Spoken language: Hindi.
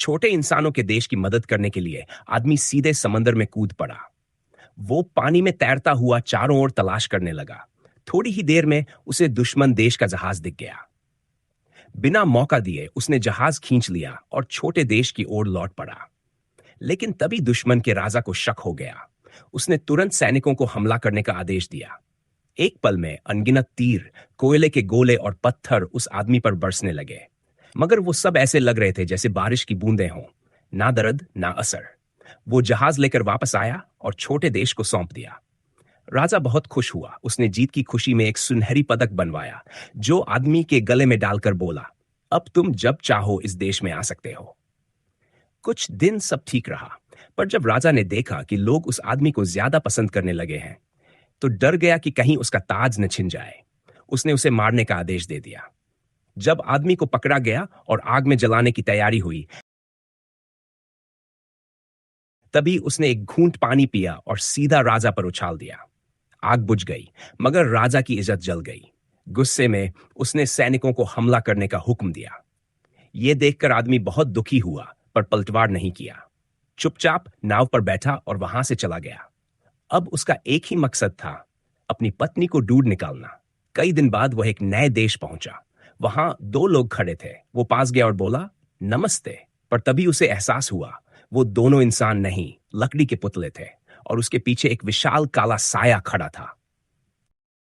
छोटे इंसानों के देश की मदद करने के लिए आदमी सीधे समंदर में कूद पड़ा। वो पानी में तैरता हुआ चारों ओर तलाश करने लगा। थोड़ी ही देर में उसे दुश्मन देश का जहाज दिख गया। बिना मौका दिए उसने जहाज खींच लिया और छोटे देश की ओर लौट पड़ा। लेकिन तभी दुश्मन के राजा को शक हो गया। उसने तुरंत सैनिकों को हमला करने का आदेश दिया। एक पल में अनगिनत तीर, कोयले के गोले और पत्थर उस आदमी पर बरसने लगे, मगर वो सब ऐसे लग रहे थे जैसे बारिश की बूंदें हों। ना दर्द ना असर। वो जहाज लेकर वापस आया और छोटे देश को सौंप दिया। राजा बहुत खुश हुआ। उसने जीत की खुशी में एक सुनहरी पदक बनवाया, जो आदमी के गले में डालकर बोला, अब तुम जब चाहो इस देश में आ सकते हो। कुछ दिन सब ठीक रहा, पर जब राजा ने देखा कि लोग उस आदमी को ज्यादा पसंद करने लगे हैं, तो डर गया कि कहीं उसका ताज न छिन जाए। उसने उसे मारने का आदेश दे दिया। जब आदमी को पकड़ा गया और आग में जलाने की तैयारी हुई, तभी उसने एक घूंट पानी पिया और सीधा राजा पर उछाल दिया। आग बुझ गई, मगर राजा की इज्जत जल गई। गुस्से में उसने सैनिकों को हमला करने का हुक्म दिया। यह देखकर आदमी बहुत दुखी हुआ, पर पलटवार नहीं किया। चुपचाप नाव पर बैठा और वहां से चला गया। अब उसका एक ही मकसद था, अपनी पत्नी को ढूंढ निकालना। कई दिन बाद वह एक नए देश पहुंचा। वहां दो लोग खड़े थे। वो पास गया और बोला, नमस्ते। पर तभी उसे एहसास हुआ, वो दोनों इंसान नहीं, लकड़ी के पुतले थे, और उसके पीछे एक विशाल काला साया खड़ा था।